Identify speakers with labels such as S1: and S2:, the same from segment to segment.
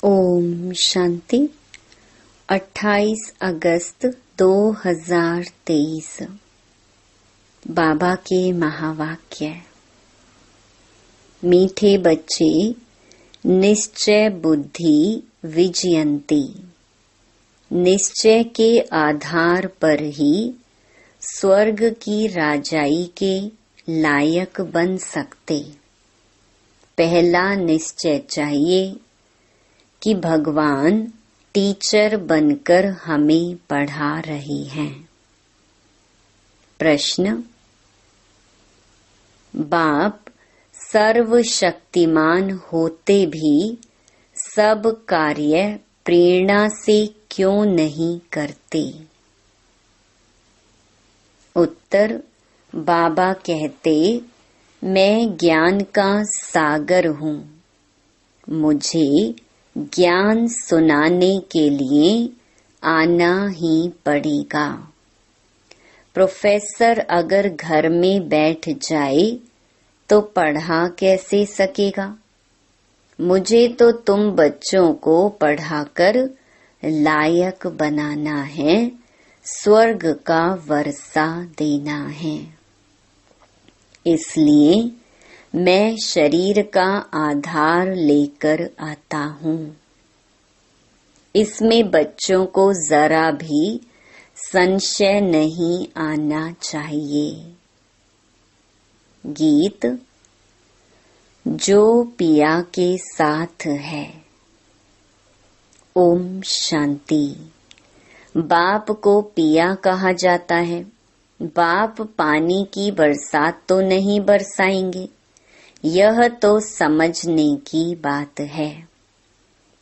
S1: ओम शांति। 28 अगस्त 2023 बाबा के महावाक्य। मीठे बच्चे, निश्चय बुद्धि विजयंती। निश्चय के आधार पर ही स्वर्ग की राजाई के लायक बन सकते। पहला निश्चय चाहिए कि भगवान टीचर बनकर हमें पढ़ा रहे हैं। प्रश्न। बाप सर्वशक्तिमान होते भी सब कार्य प्रेरणा से क्यों नहीं करते? उत्तर। बाबा कहते, मैं ज्ञान का सागर हूँ, मुझे ज्ञान सुनाने के लिए आना ही पड़ेगा। प्रोफेसर अगर घर में बैठ जाए तो पढ़ा कैसे सकेगा? मुझे तो तुम बच्चों को पढ़ाकर लायक बनाना है, स्वर्ग का वर्षा देना है। इसलिए मैं शरीर का आधार लेकर आता हूँ। इसमें बच्चों को जरा भी संशय नहीं आना चाहिए। गीत। जो पिया के साथ है। ओम शांति। बाप को पिया कहा जाता है। बाप पानी की बरसात तो नहीं बरसाएंगे, यह तो समझने की बात है।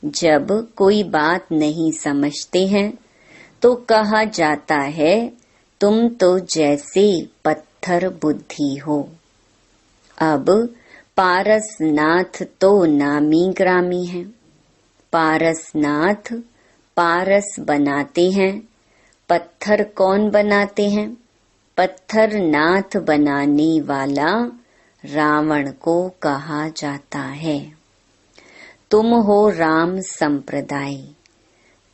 S1: जब कोई बात नहीं समझते हैं तो कहा जाता है, तुम तो जैसे पत्थर बुद्धि हो। अब पारसनाथ तो नामी ग्रामी हैं। पारसनाथ पारस बनाते हैं। पत्थर कौन बनाते हैं? पत्थर नाथ बनाने वाला रावण को कहा जाता है। तुम हो राम संप्रदाय।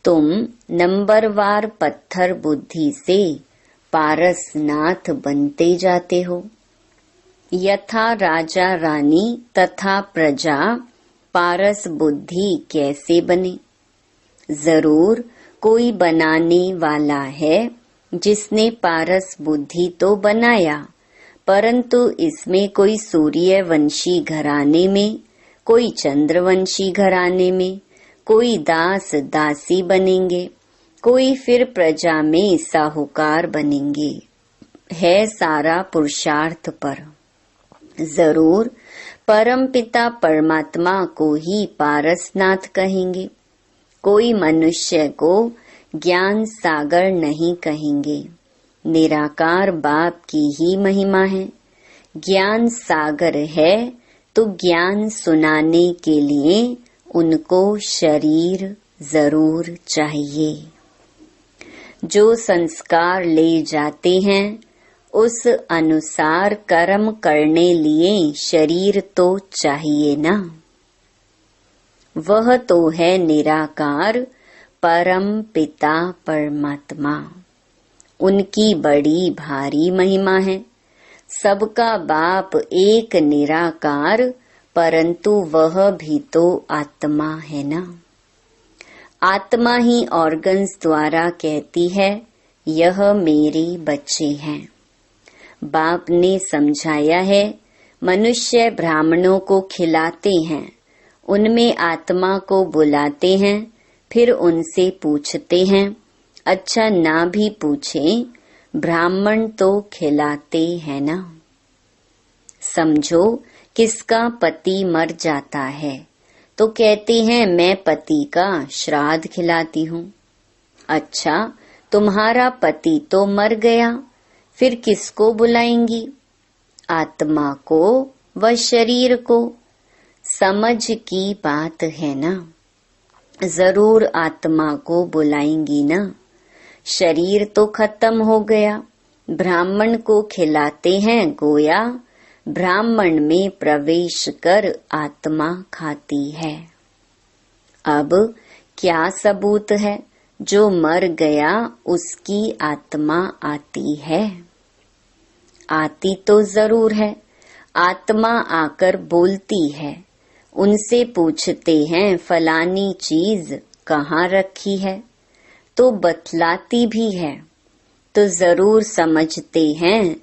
S1: तुम नंबरवार पत्थर बुद्धि से पारसनाथ बनते जाते हो। यथा राजा रानी तथा प्रजा पारस बुद्धि कैसे बने? जरूर कोई बनाने वाला है जिसने पारस बुद्धि तो बनाया, परंतु इसमें कोई सूर्यवंशी घराने में, कोई चंद्रवंशी घराने में, कोई दास दासी बनेंगे, कोई फिर प्रजा में साहूकार बनेंगे। है सारा पुरुषार्थ पर। जरूर परमपिता परमात्मा को ही पारसनाथ कहेंगे। कोई मनुष्य को ज्ञान सागर नहीं कहेंगे। निराकार बाप की ही महिमा है। ज्ञान सागर है तो ज्ञान सुनाने के लिए उनको शरीर जरूर चाहिए। जो संस्कार ले जाते हैं उस अनुसार कर्म करने लिए शरीर तो चाहिए ना। वह तो है निराकार परम पिता परमात्मा। उनकी बड़ी भारी महिमा है। सबका बाप एक निराकार, परंतु वह भी तो आत्मा है ना। आत्मा ही ऑर्गन्स द्वारा कहती है, यह मेरे बच्चे हैं। बाप ने समझाया है, मनुष्य ब्राह्मणों को खिलाते हैं, उनमें आत्मा को बुलाते हैं, फिर उनसे पूछते हैं। अच्छा ना भी पूछें, ब्राह्मण तो खिलाते हैं ना। समझो किसका पति मर जाता है तो कहते हैं, मैं पति का श्राद्ध खिलाती हूँ। अच्छा, तुम्हारा पति तो मर गया, फिर किसको बुलाएंगी? आत्मा को व शरीर को। समझ की बात है ना। जरूर आत्मा को बुलाएंगी ना। शरीर तो खत्म हो गया, ब्राह्मण को खिलाते हैं, गोया ब्राह्मण में प्रवेश कर आत्मा खाती है। अब क्या सबूत है? जो मर गया उसकी आत्मा आती है। आती तो जरूर है। आत्मा आकर बोलती है। उनसे पूछते हैं फलानी चीज कहाँ रखी है, तो बतलाती भी है। तो जरूर समझते हैं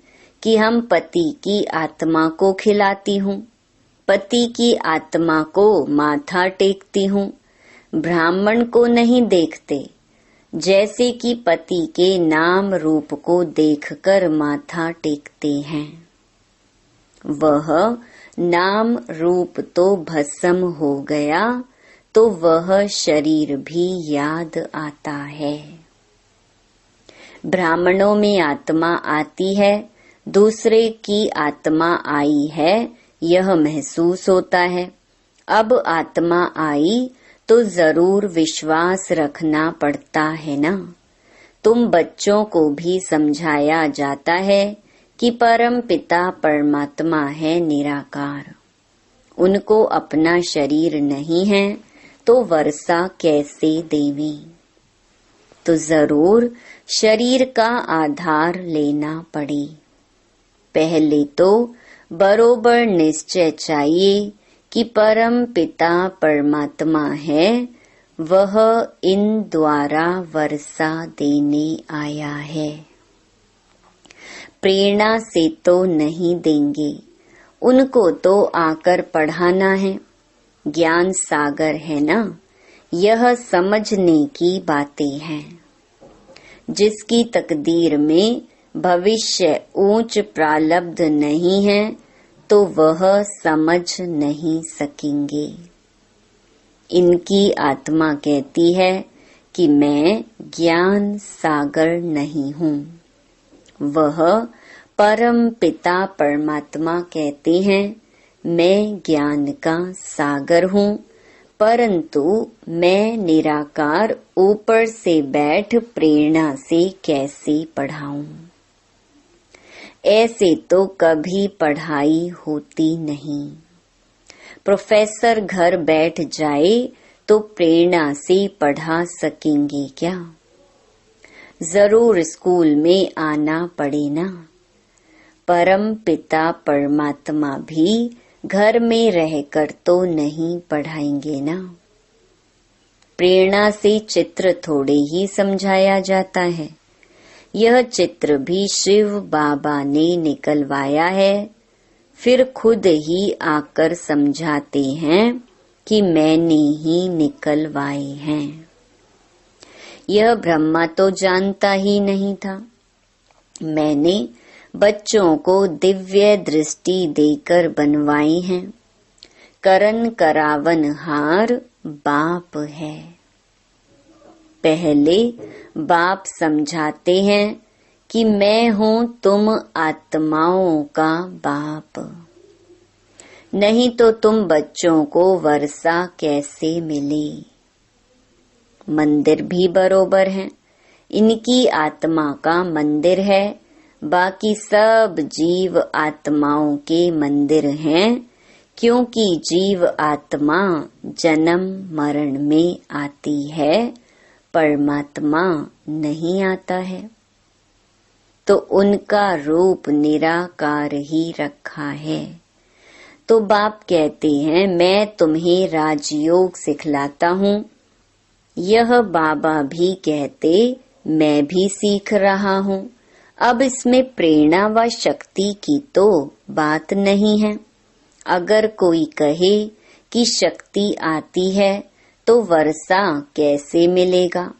S1: कि हम पति की आत्मा को खिलाती हूँ, पति की आत्मा को माथा टेकती हूँ। ब्राह्मण को नहीं देखते, जैसे कि पति के नाम रूप को देखकर माथा टेकते हैं। वह नाम रूप तो भस्म हो गया, तो वह शरीर भी याद आता है। ब्राह्मणों में आत्मा आती है, दूसरे की आत्मा आई है, यह महसूस होता है। अब आत्मा आई तो जरूर विश्वास रखना पड़ता है ना। तुम बच्चों को भी समझाया जाता है कि परम पिता परमात्मा है निराकार। उनको अपना शरीर नहीं है, तो वर्षा कैसे देवी? तो जरूर शरीर का आधार लेना पड़े। पहले तो बरोबर निश्चय चाहिए कि परम पिता परमात्मा है, वह इन द्वारा वर्षा देने आया है। प्रेरणा से तो नहीं देंगे, उनको तो आकर पढ़ाना है। ज्ञान सागर है ना, यह समझने की बातें हैं। जिसकी तकदीर में भविष्य ऊंच प्रारब्ध नहीं है, तो वह समझ नहीं सकेंगे। इनकी आत्मा कहती है कि मैं ज्ञान सागर नहीं हूँ। वह परम पिता परमात्मा कहते हैं मैं ज्ञान का सागर हूँ, परंतु मैं निराकार ऊपर से बैठ प्रेरणा से कैसे पढ़ाऊं? ऐसे तो कभी पढ़ाई होती नहीं। प्रोफेसर घर बैठ जाए तो प्रेरणा से पढ़ा सकेंगे क्या? जरूर स्कूल में आना पड़े ना। परम पिता परमात्मा भी घर में रहकर तो नहीं पढ़ाएंगे ना। प्रेरणा से चित्र थोड़े ही समझाया जाता है। यह चित्र भी शिव बाबा ने निकलवाया है, फिर खुद ही आकर समझाते हैं कि मैंने ही निकलवाए हैं। यह ब्रह्मा तो जानता ही नहीं था। मैंने बच्चों को दिव्य दृष्टि देकर बनवाई हैं। करन करावन हार बाप है। पहले बाप समझाते हैं कि मैं हूँ तुम आत्माओं का बाप, नहीं तो तुम बच्चों को वर्षा कैसे मिले। मंदिर भी बरोबर है, इनकी आत्मा का मंदिर है, बाकी सब जीव आत्माओं के मंदिर हैं, क्योंकि जीव आत्मा जन्म मरण में आती है, परमात्मा नहीं आता है। तो उनका रूप निराकार ही रखा है। तो बाप कहते हैं मैं तुम्हें राजयोग सिखलाता हूँ। यह बाबा भी कहते मैं भी सीख रहा हूँ। अब इसमें प्रेरणा व शक्ति की तो बात नहीं है। अगर कोई कहे कि शक्ति आती है तो वर्षा कैसे मिलेगा?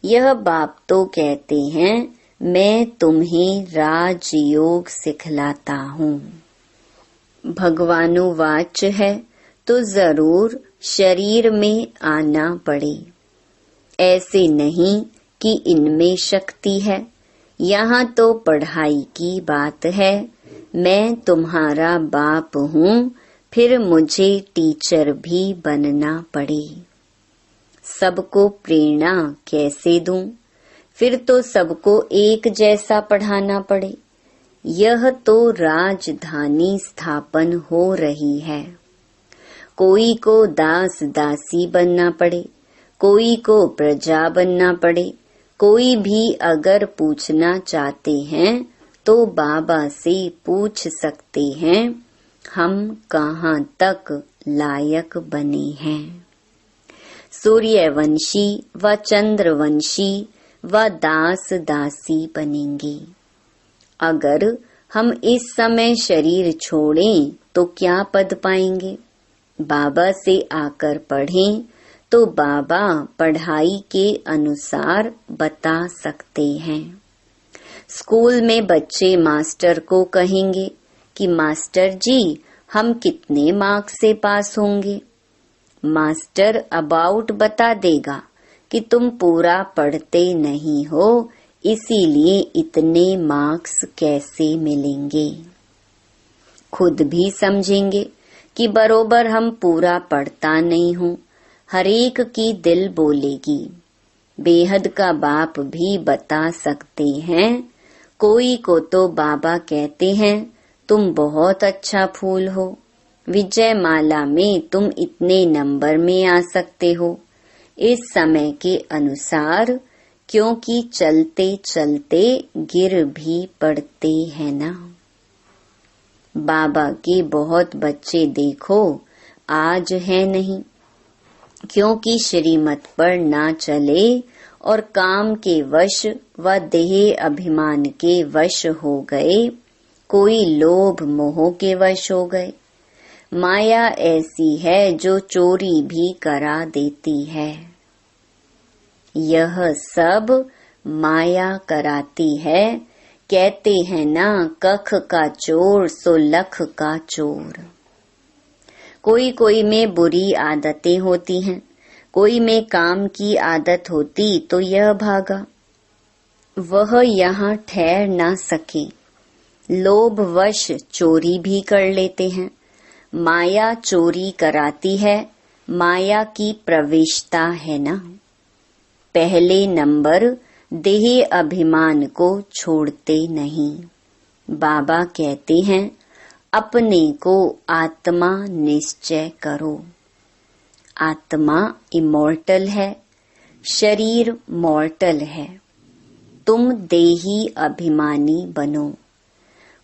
S1: यह बाप तो कहते हैं मैं तुम्हें राजयोग सिखलाता हूँ। भगवानुवाच है तो जरूर शरीर में आना पड़े। ऐसे नहीं कि इनमें शक्ति है। यहाँ तो पढ़ाई की बात है। मैं तुम्हारा बाप हूँ, फिर मुझे टीचर भी बनना पड़े। सबको प्रेरणा कैसे दूं? फिर तो सबको एक जैसा पढ़ाना पड़े। यह तो राजधानी स्थापन हो रही है। कोई को दास दासी बनना पड़े, कोई को प्रजा बनना पड़े, कोई भी अगर पूछना चाहते हैं तो बाबा से पूछ सकते हैं हम कहाँ तक लायक बने हैं। सूर्यवंशी व चंद्रवंशी व दास दासी बनेंगे। अगर हम इस समय शरीर छोड़ें तो क्या पद पाएंगे? बाबा से आकर पढ़ें तो बाबा पढ़ाई के अनुसार बता सकते हैं। स्कूल में बच्चे मास्टर को कहेंगे कि मास्टर जी हम कितने मार्क्स से पास होंगे? मास्टर अबाउट बता देगा कि तुम पूरा पढ़ते नहीं हो, इसीलिए इतने मार्क्स कैसे मिलेंगे। खुद भी समझेंगे कि बरोबर हम पूरा पढ़ता नहीं हूँ। हरेक की दिल बोलेगी। बेहद का बाप भी बता सकते हैं। कोई को तो बाबा कहते हैं तुम बहुत अच्छा फूल हो, विजय माला में तुम इतने नंबर में आ सकते हो। इस समय के अनुसार, क्योंकि चलते चलते गिर भी पड़ते हैं ना। बाबा के बहुत बच्चे देखो आज है नहीं, क्योंकि श्रीमत पर ना चले और काम के वश व देह अभिमान के वश हो गए। कोई लोभ मोह के वश हो गए। माया ऐसी है जो चोरी भी करा देती है। यह सब माया कराती है। कहते हैं ना, कख का चोर सो लख का चोर। कोई कोई में बुरी आदतें होती हैं, कोई में काम की आदत होती तो यह भागा। वह यहाँ ठहर ना सके। लोभवश चोरी भी कर लेते हैं। माया चोरी कराती है, माया की प्रवेशता है ना। पहले नंबर देह अभिमान को छोड़ते नहीं। बाबा कहते हैं अपने को आत्मा निश्चय करो। आत्मा इमॉर्टल है, शरीर मॉर्टल है। तुम देही अभिमानी बनो।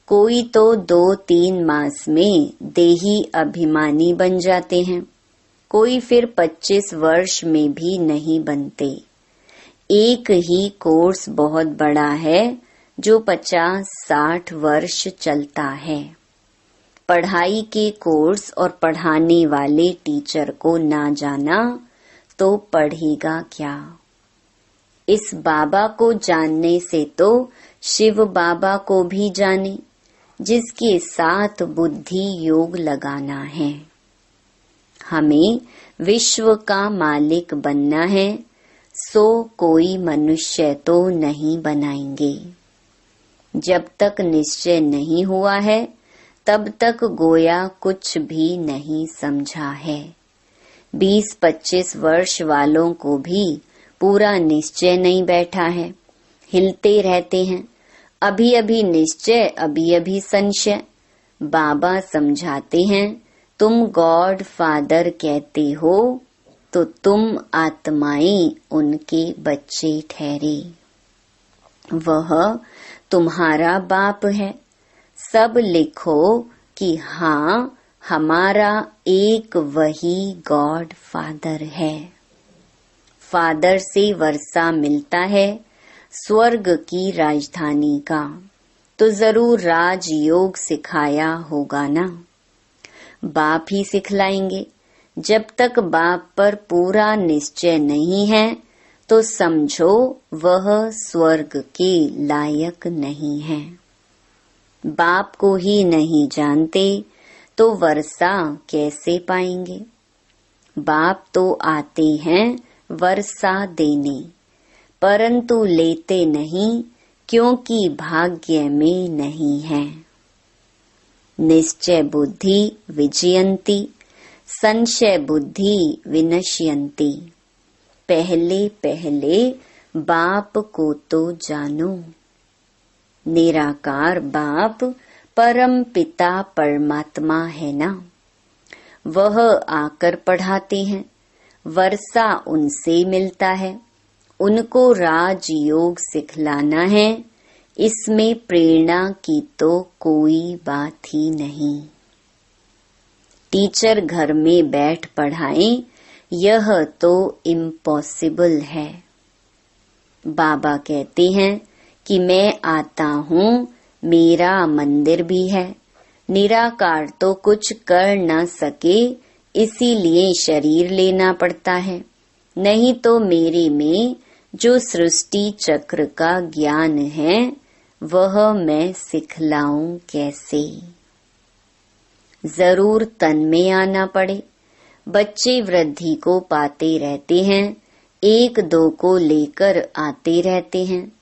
S1: कोई तो 2-3 मास में देही अभिमानी बन जाते हैं, कोई फिर 25 वर्ष में भी नहीं बनते। एक ही कोर्स बहुत बड़ा है जो 50-60 वर्ष चलता है। पढ़ाई के कोर्स और पढ़ाने वाले टीचर को ना जाना तो पढ़ेगा क्या? इस बाबा को जानने से तो शिव बाबा को भी जाने, जिसके साथ बुद्धि योग लगाना है। हमें विश्व का मालिक बनना है, सो कोई मनुष्य तो नहीं बनाएंगे। जब तक निश्चय नहीं हुआ है तब तक गोया कुछ भी नहीं समझा है। 20-25 वर्ष वालों को भी पूरा निश्चय नहीं बैठा है, हिलते रहते हैं। अभी अभी निश्चय, अभी अभी संशय। बाबा समझाते हैं तुम गॉड फादर कहते हो तो तुम आत्माएं उनके बच्चे ठहरे। वह तुम्हारा बाप है। सब लिखो कि हाँ, हमारा एक वही गॉड फादर है। फादर से वर्षा मिलता है स्वर्ग की राजधानी का, तो जरूर राजयोग सिखाया होगा ना। बाप ही सिखलाएंगे। जब तक बाप पर पूरा निश्चय नहीं है तो समझो वह स्वर्ग के लायक नहीं है। बाप को ही नहीं जानते तो वर्षा कैसे पाएंगे? बाप तो आते हैं वर्षा देने, परंतु लेते नहीं, क्योंकि भाग्य में नहीं है। निश्चय बुद्धि विजयंती, संशय बुद्धि विनश्यंती। पहले पहले बाप को तो जानो। निराकार बाप परम पिता परमात्मा है ना। वह आकर पढ़ाते हैं, वर्षा उनसे मिलता है, उनको राजयोग सिखलाना है। इसमें प्रेरणा की तो कोई बात ही नहीं। टीचर घर में बैठ पढ़ाएं, यह तो इम्पॉसिबल है। बाबा कहते हैं कि मैं आता हूँ, मेरा मंदिर भी है। निराकार तो कुछ कर न सके, इसीलिए शरीर लेना पड़ता है। नहीं तो मेरे में जो सृष्टि चक्र का ज्ञान है वह मैं सिखलाऊं कैसे। जरूर तन में आना पड़े। बच्चे वृद्धि को पाते रहते हैं, एक दो को लेकर आते रहते हैं।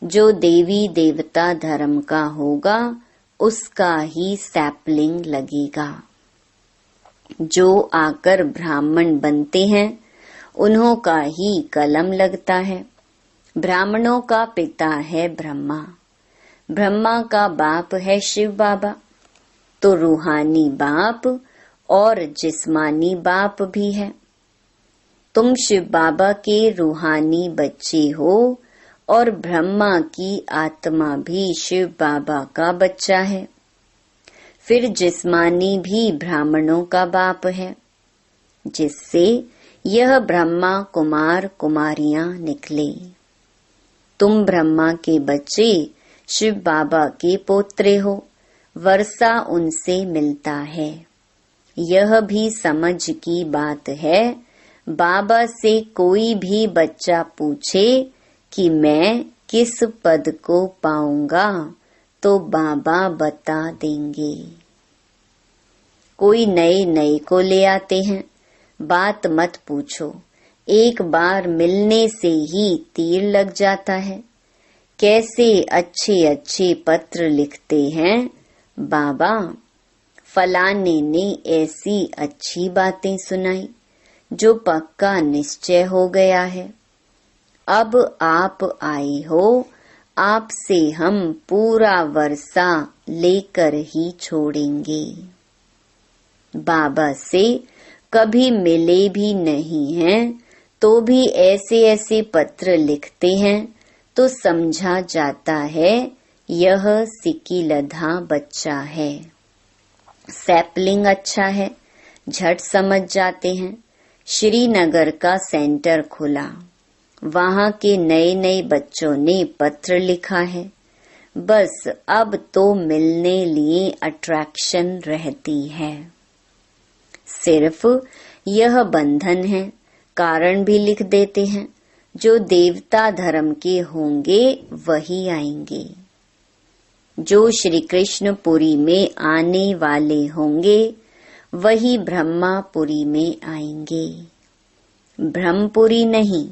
S1: जो देवी देवता धर्म का होगा उसका ही सैपलिंग लगेगा। जो आकर ब्राह्मण बनते हैं उन्हों का ही कलम लगता है। ब्राह्मणों का पिता है ब्रह्मा, ब्रह्मा का बाप है शिव बाबा। तो रूहानी बाप और जिस्मानी बाप भी है। तुम शिव बाबा के रूहानी बच्चे हो और ब्रह्मा की आत्मा भी शिव बाबा का बच्चा है। फिर जिस्मानी भी ब्राह्मणों का बाप है, जिससे यह ब्रह्मा कुमार कुमारियां निकले। तुम ब्रह्मा के बच्चे शिव बाबा के पोत्रे हो, वर्षा उनसे मिलता है। यह भी समझ की बात है। बाबा से कोई भी बच्चा पूछे कि मैं किस पद को पाऊंगा तो बाबा बता देंगे। कोई नए नए को ले आते हैं, बात मत पूछो, एक बार मिलने से ही तीर लग जाता है। कैसे अच्छे अच्छे पत्र लिखते हैं बाबा, फलाने ने ऐसी अच्छी बातें सुनाई जो पक्का निश्चय हो गया है। अब आप आए हो, आपसे हम पूरा वर्षा लेकर ही छोड़ेंगे। बाबा से कभी मिले भी नहीं हैं, तो भी ऐसे ऐसे पत्र लिखते हैं तो समझा जाता है यह सिकीलधा बच्चा है। सैपलिंग अच्छा है, झट समझ जाते हैं। श्रीनगर का सेंटर खुला, वहाँ के नए नए बच्चों ने पत्र लिखा है। बस अब तो मिलने लिए अट्रैक्शन रहती है। सिर्फ यह बंधन है, कारण भी लिख देते हैं। जो देवता धर्म के होंगे वही आएंगे। जो श्री कृष्णपुरी में आने वाले होंगे वही ब्रह्मापुरी में आएंगे। ब्रह्मपुरी नहीं,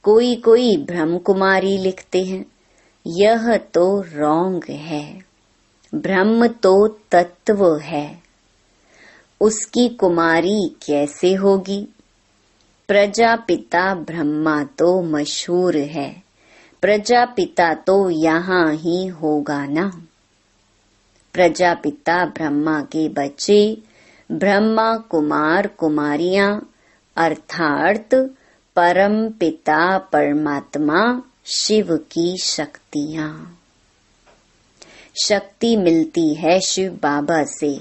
S1: कोई कोई ब्रह्म कुमारी लिखते हैं। यह तो रॉन्ग है। ब्रह्म तो तत्व है, उसकी कुमारी कैसे होगी। प्रजापिता ब्रह्मा तो मशहूर है, प्रजापिता तो यहाँ ही होगा ना। प्रजापिता ब्रह्मा के बच्चे ब्रह्मा कुमार कुमारियां अर्थात परम पिता परमात्मा शिव की शक्तियां। शक्ति मिलती है शिव बाबा से,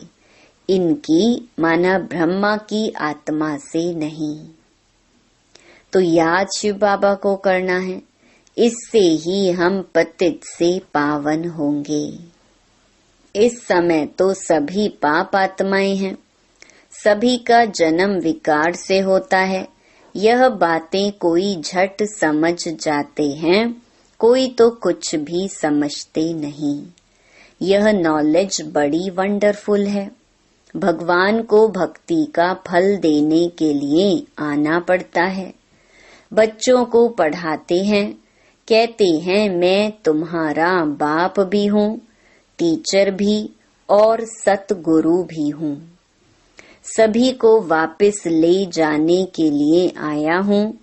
S1: इनकी माना ब्रह्मा की आत्मा से नहीं। तो याद शिव बाबा को करना है, इससे ही हम पतित से पावन होंगे। इस समय तो सभी पाप आत्माएं हैं, सभी का जन्म विकार से होता है। यह बातें कोई झट समझ जाते हैं, कोई तो कुछ भी समझते नहीं। यह नॉलेज बड़ी वंडरफुल है। भगवान को भक्ति का फल देने के लिए आना पड़ता है। बच्चों को पढ़ाते हैं, कहते हैं मैं तुम्हारा बाप भी हूँ, टीचर भी और सतगुरु भी हूँ। सभी को वापस ले जाने के लिए आया हूँ,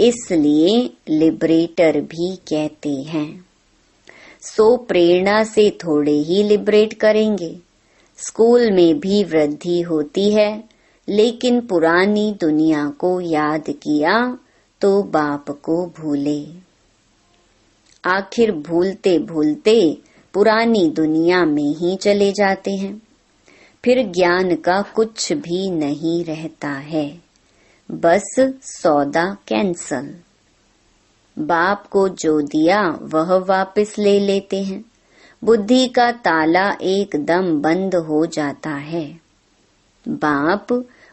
S1: इसलिए लिबरेटर भी कहते हैं। सो प्रेरणा से थोड़े ही लिबरेट करेंगे। स्कूल में भी वृद्धि होती है, लेकिन पुरानी दुनिया को याद किया तो बाप को भूले। आखिर भूलते भूलते पुरानी दुनिया में ही चले जाते हैं। फिर ज्ञान का कुछ भी नहीं रहता है, बस सौदा कैंसल। बाप को जो दिया वह वापस ले लेते हैं। बुद्धि का ताला एकदम बंद हो जाता है। बाप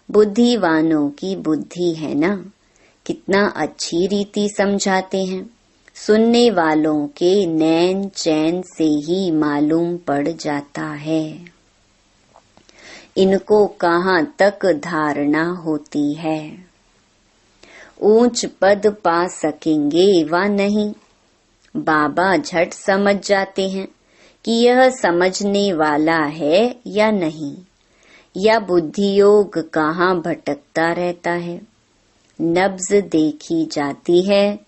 S1: बुद्धिवानों की बुद्धि है ना, कितना अच्छी रीति समझाते हैं। सुनने वालों के नैन चैन से ही मालूम पड़ जाता है इनको कहाँ तक धारणा होती है, ऊंच पद पा सकेंगे व नहीं। बाबा झट समझ जाते हैं कि यह समझने वाला है या नहीं, या बुद्धि योग कहाँ भटकता रहता है। नब्ज देखी जाती है,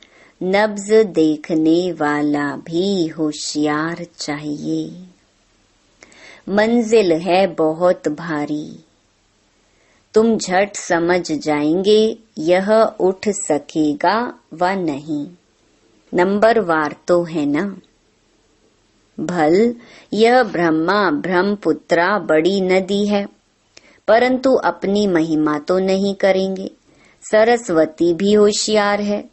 S1: नब्ज देखने वाला भी होशियार चाहिए। मंजिल है बहुत भारी, तुम झट समझ जाएंगे यह उठ सकेगा व नहीं। नंबर वार तो है ना। भल यह ब्रह्मा ब्रह्मपुत्रा बड़ी नदी है, परंतु अपनी महिमा तो नहीं करेंगे। सरस्वती भी होशियार है,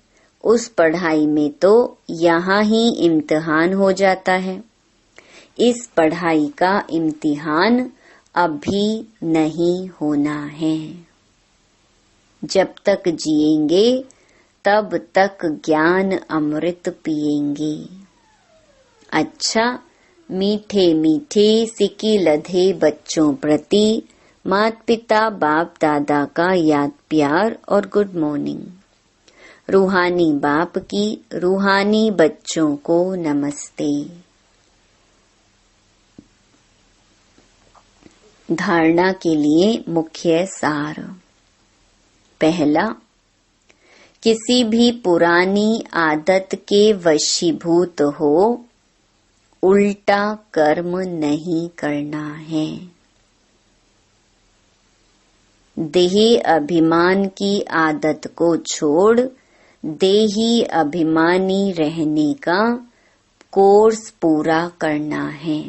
S1: उस पढ़ाई में तो यहाँ ही इम्तिहान हो जाता है। इस पढ़ाई का इम्तिहान अभी नहीं होना है। जब तक जिएंगे तब तक ज्ञान अमृत पिएंगे। अच्छा, मीठे मीठे सिक्के लधे बच्चों प्रति माता पिता बाप दादा का याद प्यार और गुड मॉर्निंग। रूहानी बाप की रूहानी बच्चों को नमस्ते। धारणा के लिए मुख्य सार। पहला, किसी भी पुरानी आदत के वशीभूत हो उल्टा कर्म नहीं करना है। देह अभिमान की आदत को छोड़ देही अभिमानी रहने का कोर्स पूरा करना है।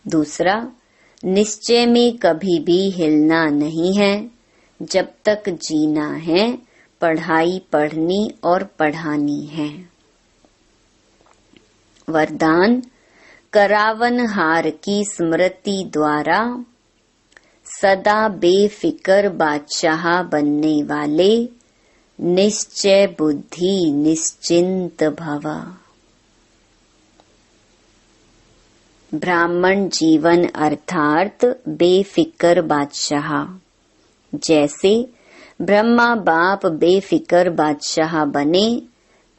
S1: दूसरा, निश्चय में कभी भी हिलना नहीं है। जब तक जीना है पढ़ाई पढ़नी और पढ़ानी है। वरदान, करावनहार की स्मृति द्वारा सदा बेफिक्र बादशाह बनने वाले निश्चय बुद्धि निश्चिंत भव। ब्राह्मण जीवन अर्थात बेफिक्र बादशाह। जैसे ब्रह्मा बाप बेफिक्र बादशाह बने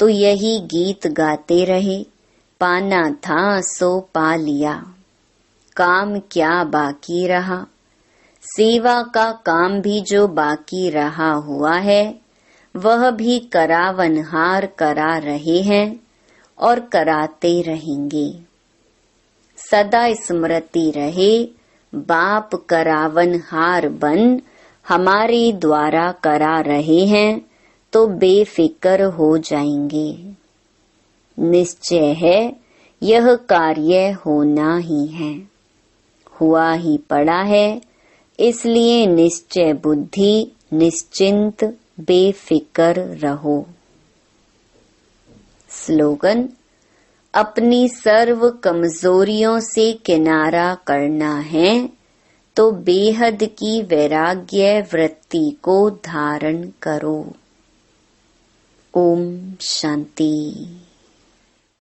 S1: तो यही गीत गाते रहे, पाना था सो पा लिया, काम क्या बाकी रहा। सेवा का काम भी जो बाकी रहा हुआ है वह भी करावनहार करा रहे हैं और कराते रहेंगे। सदा स्मृति रहे, बाप करावनहार बन हमारे द्वारा करा रहे हैं तो बेफिक्र हो जाएंगे। निश्चय है यह कार्य होना ही है, हुआ ही पड़ा है, इसलिए निश्चय बुद्धि निश्चिंत बेफिक्र रहो। स्लोगन, अपनी सर्व कमजोरियों से किनारा करना है तो बेहद की वैराग्य वृत्ति को धारण करो। ओम शांति।